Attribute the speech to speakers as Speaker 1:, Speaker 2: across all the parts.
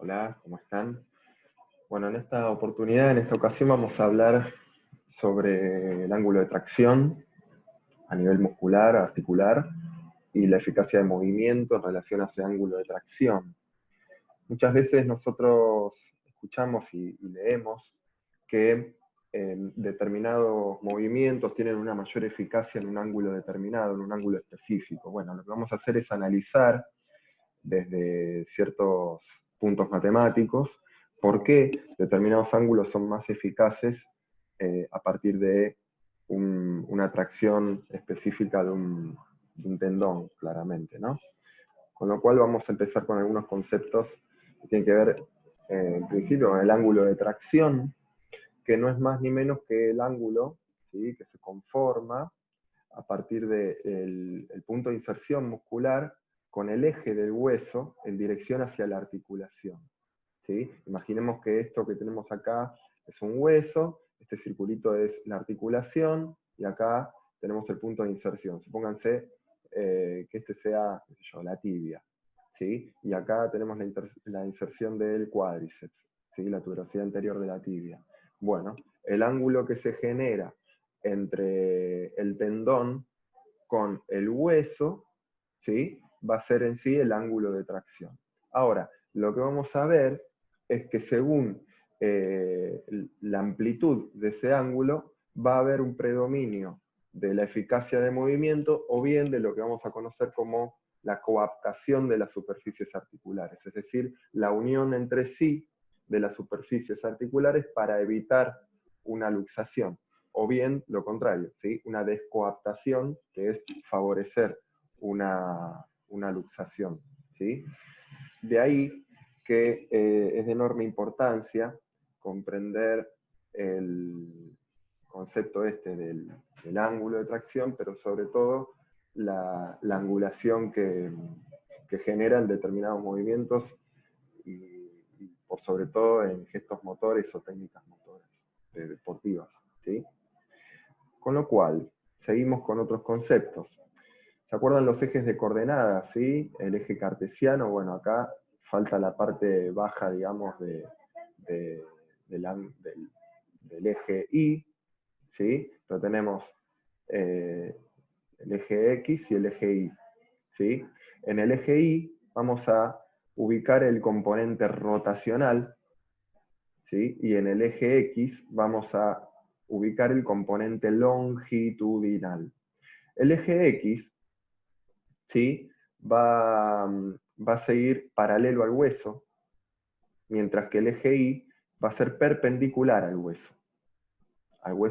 Speaker 1: Hola, ¿cómo están? Bueno, en esta oportunidad, en esta ocasión, vamos a hablar sobre el ángulo de tracción a nivel muscular, articular, y la eficacia de movimiento en relación a ese ángulo de tracción. Muchas veces nosotros escuchamos y leemos que determinados movimientos tienen una mayor eficacia en un ángulo determinado, en un ángulo específico. Bueno, lo que vamos a hacer es analizar desde ciertos puntos matemáticos por qué determinados ángulos son más eficaces a partir de una tracción específica de un tendón, claramente, ¿no? Con lo cual vamos a empezar con algunos conceptos que tienen que ver, en principio, con el ángulo de tracción, que no es más ni menos que el ángulo, ¿sí?, que se conforma a partir del punto de inserción muscular con el eje del hueso en dirección hacia la articulación, ¿sí? Imaginemos que esto que tenemos acá es un hueso, este circulito es la articulación, y acá tenemos el punto de inserción. Supónganse que este sea, qué sé yo, la tibia, ¿sí? Y acá tenemos la inserción del cuádriceps, ¿sí?, la tuberosidad anterior de la tibia. Bueno, el ángulo que se genera entre el tendón con el hueso, ¿sí?, va a ser en sí el ángulo de tracción. Ahora, lo que vamos a ver es que según la amplitud de ese ángulo, va a haber un predominio de la eficacia de movimiento o bien de lo que vamos a conocer como la coaptación de las superficies articulares, es decir, la unión entre sí de las superficies articulares para evitar una luxación, o bien lo contrario, ¿sí?, una descoaptación, que es favorecer una luxación, ¿sí? De ahí que es de enorme importancia comprender el concepto este del ángulo de tracción, pero sobre todo la angulación que generan determinados movimientos y por sobre todo en gestos motores o técnicas motoras deportivas, ¿sí? Con lo cual, seguimos con otros conceptos. ¿Se acuerdan los ejes de coordenadas, sí? El eje cartesiano, bueno, acá falta la parte baja, digamos, de- del eje Y, ¿sí? Pero tenemos el eje X y el eje Y, ¿sí? En el eje Y vamos a ubicar el componente rotacional, ¿sí? Y en el eje X vamos a ubicar el componente longitudinal. El eje X, ¿sí?, va a seguir paralelo al hueso, mientras que el eje Y va a ser perpendicular al hueso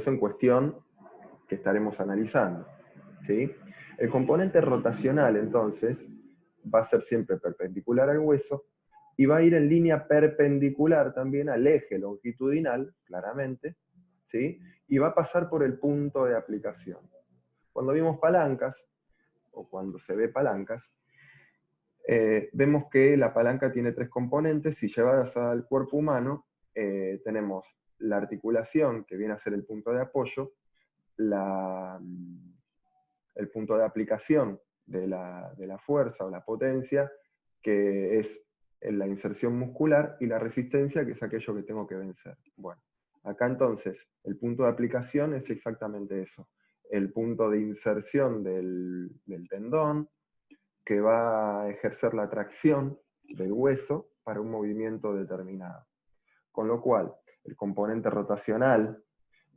Speaker 1: en cuestión que estaremos analizando, ¿sí? El componente rotacional, entonces, va a ser siempre perpendicular al hueso y va a ir en línea perpendicular también al eje longitudinal, claramente, ¿sí?, y va a pasar por el punto de aplicación. Cuando vimos palancas, o cuando se ve palancas, vemos que la palanca tiene tres componentes y llevadas al cuerpo humano tenemos la articulación, que viene a ser el punto de apoyo, el punto de aplicación de la fuerza o la potencia, que es la inserción muscular, y la resistencia, que es aquello que tengo que vencer. Bueno, acá entonces el punto de aplicación es exactamente eso, el punto de inserción del tendón, que va a ejercer la tracción del hueso para un movimiento determinado. Con lo cual, el componente rotacional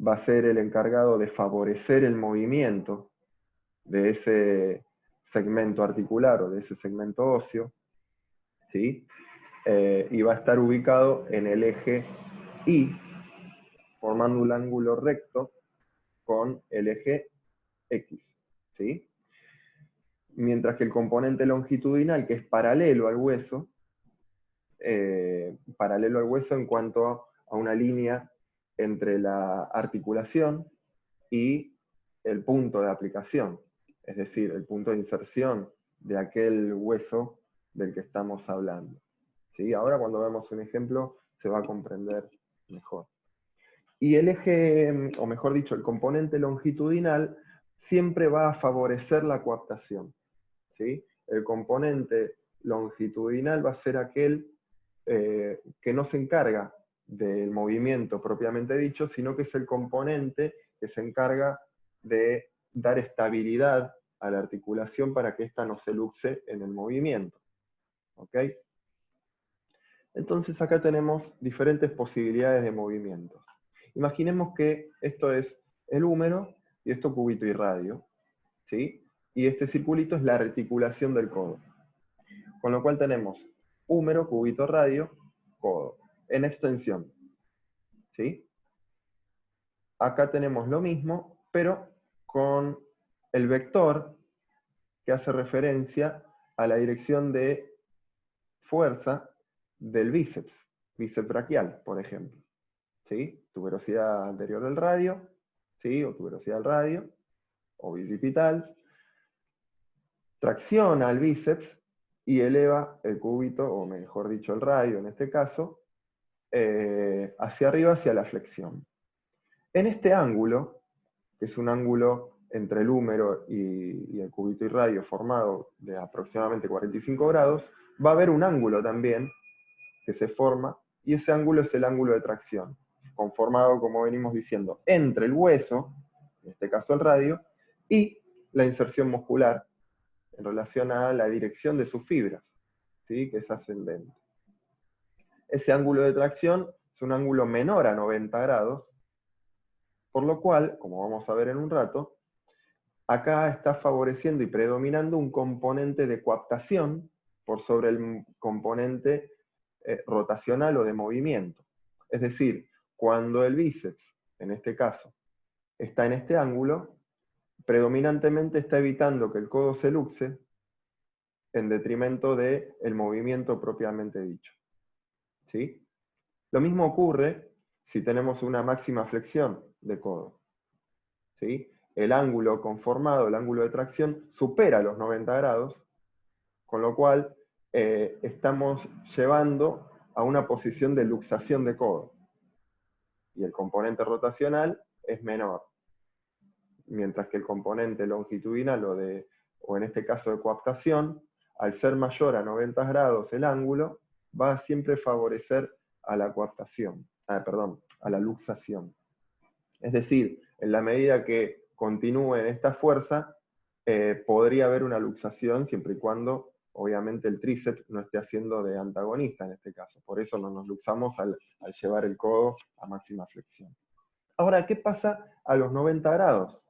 Speaker 1: va a ser el encargado de favorecer el movimiento de ese segmento articular o de ese segmento óseo, ¿sí? Y va a estar ubicado en el eje Y, formando un ángulo recto con el eje X, ¿sí? Mientras que el componente longitudinal, que es paralelo al hueso en cuanto a una línea entre la articulación y el punto de aplicación, es decir, el punto de inserción de aquel hueso del que estamos hablando, ¿sí? Ahora cuando vemos un ejemplo se va a comprender mejor. Y el eje, o mejor dicho, el componente longitudinal siempre va a favorecer la coaptación, ¿sí? El componente longitudinal va a ser aquel que no se encarga del movimiento propiamente dicho, sino que es el componente que se encarga de dar estabilidad a la articulación para que ésta no se luxe en el movimiento. ¿Ok? Entonces acá tenemos diferentes posibilidades de movimientos. Imaginemos que esto es el húmero y esto cúbito y radio, ¿sí? Y este circulito es la articulación del codo. Con lo cual tenemos húmero, cúbito, radio, codo, en extensión, ¿sí? Acá tenemos lo mismo, pero con el vector que hace referencia a la dirección de fuerza del bíceps braquial, por ejemplo. ¿Sí? Tuberosidad anterior del radio, ¿sí? O tuberosidad del radio, o bicipital. Tracciona al bíceps y eleva el cúbito, o mejor dicho el radio en este caso, hacia arriba, hacia la flexión. En este ángulo, que es un ángulo entre el húmero y el cúbito y radio formado de aproximadamente 45 grados, va a haber un ángulo también que se forma, y ese ángulo es el ángulo de tracción, conformado, como venimos diciendo, entre el hueso, en este caso el radio, y la inserción muscular, en relación a la dirección de sus fibras, ¿sí? Que es ascendente. Ese ángulo de tracción es un ángulo menor a 90 grados, por lo cual, como vamos a ver en un rato, acá está favoreciendo y predominando un componente de coaptación por sobre el componente rotacional o de movimiento. Es decir, cuando el bíceps, en este caso, está en este ángulo, predominantemente está evitando que el codo se luxe en detrimento del movimiento propiamente dicho. ¿Sí? Lo mismo ocurre si tenemos una máxima flexión de codo. ¿Sí? El ángulo conformado, el ángulo de tracción, supera los 90 grados, con lo cual estamos llevando a una posición de luxación de codo. Y el componente rotacional es menor. Mientras que el componente longitudinal o en este caso de coaptación, al ser mayor a 90 grados el ángulo, va a siempre favorecer a la coaptación, a la luxación. Es decir, en la medida que continúe en esta fuerza, podría haber una luxación siempre y cuando, obviamente, el tríceps no esté haciendo de antagonista en este caso. Por eso no nos luxamos al llevar el codo a máxima flexión. Ahora, ¿qué pasa a los 90 grados?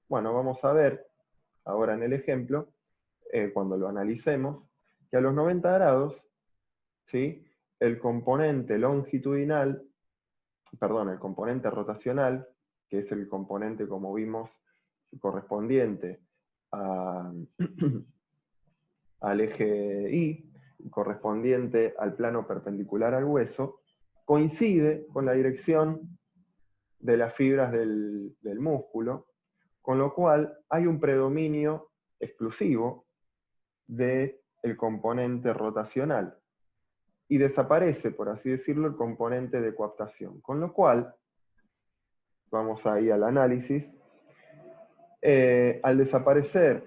Speaker 1: Bueno, vamos a ver ahora en el ejemplo, cuando lo analicemos, que a los 90 grados, ¿sí? El componente longitudinal, el componente rotacional, que es el componente, como vimos, correspondiente al eje Y, correspondiente al plano perpendicular al hueso, coincide con la dirección de las fibras del músculo, con lo cual hay un predominio exclusivo del componente rotacional y desaparece, por así decirlo, el componente de coaptación. Con lo cual, vamos ahí al análisis, al desaparecer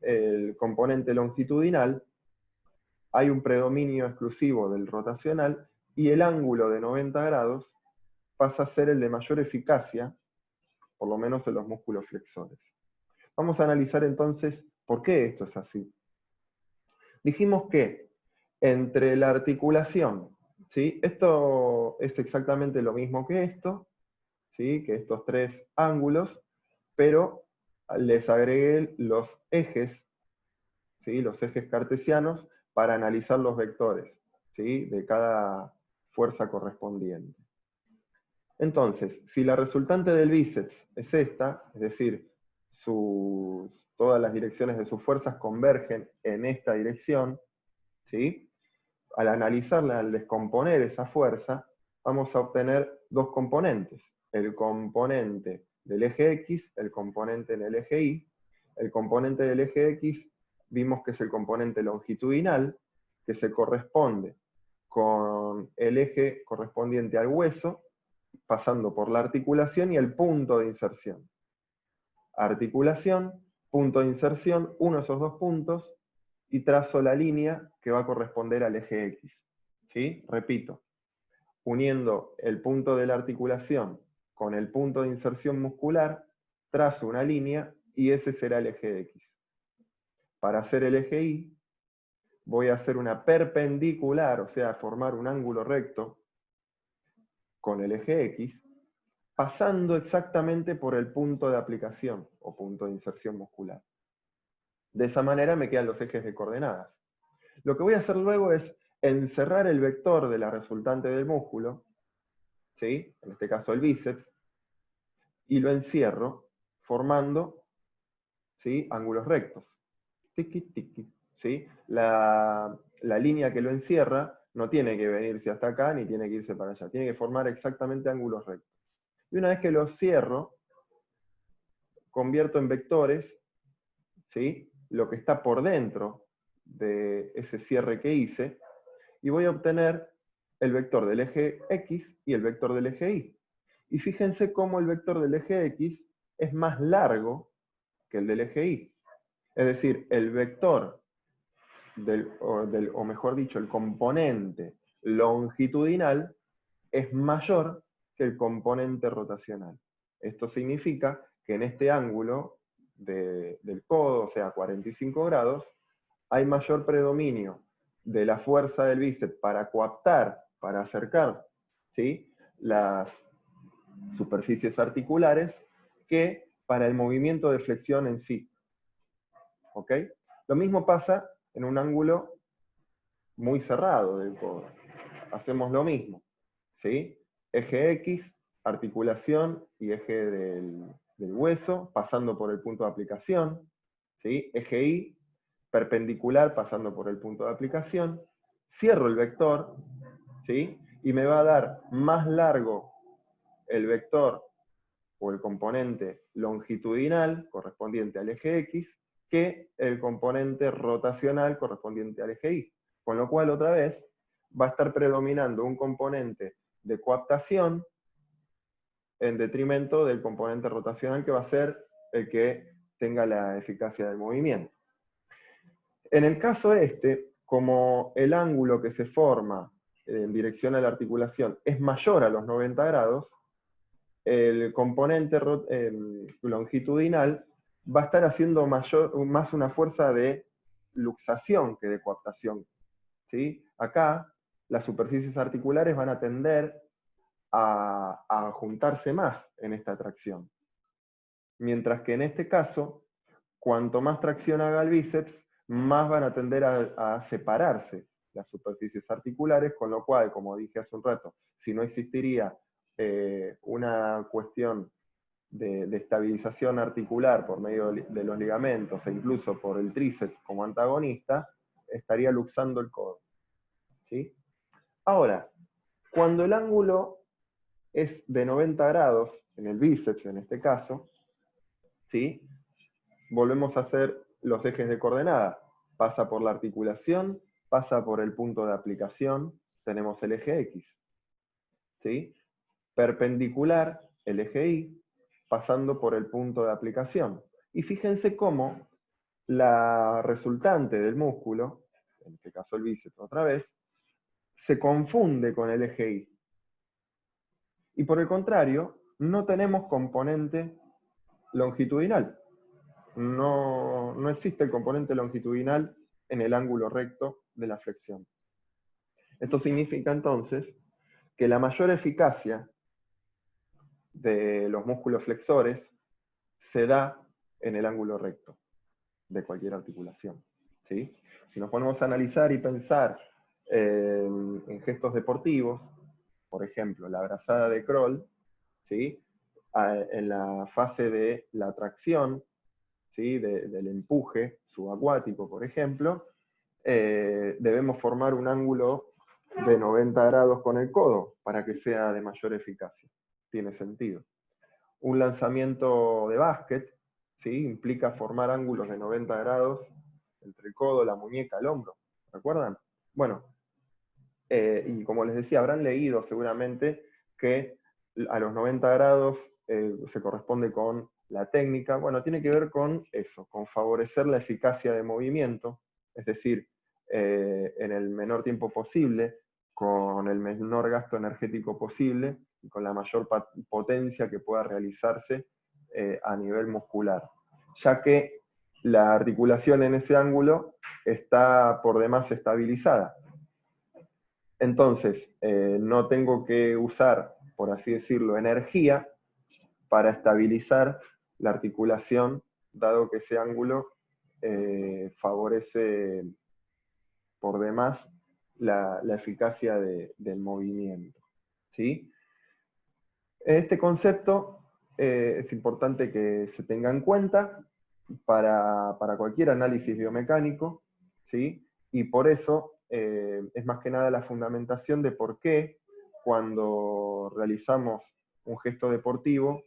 Speaker 1: el componente longitudinal, hay un predominio exclusivo del rotacional y el ángulo de 90 grados pasa a ser el de mayor eficacia, por lo menos en los músculos flexores. Vamos a analizar entonces por qué esto es así. Dijimos que entre la articulación, ¿sí? Esto es exactamente lo mismo que esto, ¿sí? Que estos tres ángulos, pero les agregué los ejes, ¿sí? Los ejes cartesianos para analizar los vectores, ¿sí? De cada fuerza correspondiente. Entonces, si la resultante del bíceps es esta, es decir, todas las direcciones de sus fuerzas convergen en esta dirección, ¿sí? Al analizarla, al descomponer esa fuerza, vamos a obtener dos componentes. El componente del eje X, el componente del eje Y. El componente del eje X vimos que es el componente longitudinal, que se corresponde con el eje correspondiente al hueso, pasando por la articulación y el punto de inserción. Articulación, punto de inserción, uno de esos dos puntos, y trazo la línea que va a corresponder al eje X. ¿sí? Repito, uniendo el punto de la articulación con el punto de inserción muscular, trazo una línea y ese será el eje X. Para hacer el eje Y, voy a hacer una perpendicular, o sea, formar un ángulo recto con el eje X, pasando exactamente por el punto de aplicación o punto de inserción muscular. De esa manera me quedan los ejes de coordenadas. Lo que voy a hacer luego es encerrar el vector de la resultante del músculo, ¿sí? En este caso el bíceps, y lo encierro formando, ¿sí? Ángulos rectos. Tiki, tiki, ¿sí? La línea que lo encierra no tiene que venirse hasta acá ni tiene que irse para allá, tiene que formar exactamente ángulos rectos. Y una vez que los cierro, convierto en vectores, ¿sí? Lo que está por dentro de ese cierre que hice, y voy a obtener el vector del eje X y el vector del eje Y. Y fíjense cómo el vector del eje X es más largo que el del eje Y. Es decir, el vector o mejor dicho, el componente longitudinal es mayor que el componente rotacional. Esto significa que en este ángulo del codo, o sea, 45 grados, hay mayor predominio de la fuerza del bíceps para coaptar, para acercar, ¿sí?, las superficies articulares, que para el movimiento de flexión en sí. ¿Ok? Lo mismo pasa en un ángulo muy cerrado del codo. Hacemos lo mismo, ¿sí? Eje X, articulación y eje del hueso, pasando por el punto de aplicación, ¿sí? Eje Y, perpendicular, pasando por el punto de aplicación, cierro el vector, ¿sí? Y me va a dar más largo el vector o el componente longitudinal correspondiente al eje X que el componente rotacional correspondiente al eje Y. Con lo cual, otra vez, va a estar predominando un componente de coaptación en detrimento del componente rotacional, que va a ser el que tenga la eficacia del movimiento. En el caso este, como el ángulo que se forma en dirección a la articulación es mayor a los 90 grados, el componente longitudinal va a estar haciendo más una fuerza de luxación que de coaptación, ¿sí? Acá las superficies articulares van a tender a juntarse más en esta tracción. Mientras que en este caso, cuanto más tracción haga el bíceps, más van a tender a separarse las superficies articulares, con lo cual, como dije hace un rato, si no existiría una cuestión de estabilización articular por medio de los ligamentos e incluso por el tríceps como antagonista, estaría luxando el codo, ¿sí? Ahora, cuando el ángulo es de 90 grados, en el bíceps en este caso, ¿sí?, volvemos a hacer los ejes de coordenada. Pasa por la articulación, pasa por el punto de aplicación, tenemos el eje X, ¿sí? Perpendicular, el eje Y, pasando por el punto de aplicación. Y fíjense cómo la resultante del músculo, en este caso el bíceps otra vez, se confunde con el eje Y. Y por el contrario, no tenemos componente longitudinal. No existe el componente longitudinal en el ángulo recto de la flexión. Esto significa entonces que la mayor eficacia de los músculos flexores se da en el ángulo recto de cualquier articulación, ¿sí? Si nos ponemos a analizar y pensar en gestos deportivos, por ejemplo, la brazada de crawl, ¿sí?, en la fase de la tracción, ¿sí?, del empuje subacuático, por ejemplo, debemos formar un ángulo de 90 grados con el codo para que sea de mayor eficacia. Tiene sentido. Un lanzamiento de básquet, ¿sí?, implica formar ángulos de 90 grados entre el codo, la muñeca, el hombro. ¿Recuerdan? Bueno, y como les decía, habrán leído seguramente que a los 90 grados se corresponde con la técnica. Bueno, tiene que ver con eso, con favorecer la eficacia de movimiento, es decir, en el menor tiempo posible, con el menor gasto energético posible y con la mayor potencia que pueda realizarse a nivel muscular, ya que la articulación en ese ángulo está por demás estabilizada. Entonces, no tengo que usar, por así decirlo, energía para estabilizar la articulación, dado que ese ángulo favorece por demás la eficacia del movimiento. ¿Sí? Este concepto es importante que se tenga en cuenta para cualquier análisis biomecánico, ¿sí? Y por eso es más que nada la fundamentación de por qué cuando realizamos un gesto deportivo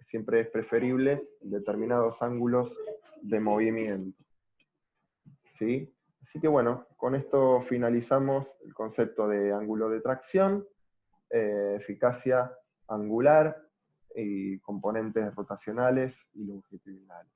Speaker 1: siempre es preferible determinados ángulos de movimiento, ¿sí? Así que bueno, con esto finalizamos el concepto de ángulo de tracción, eficacia angular y componentes rotacionales y longitudinales.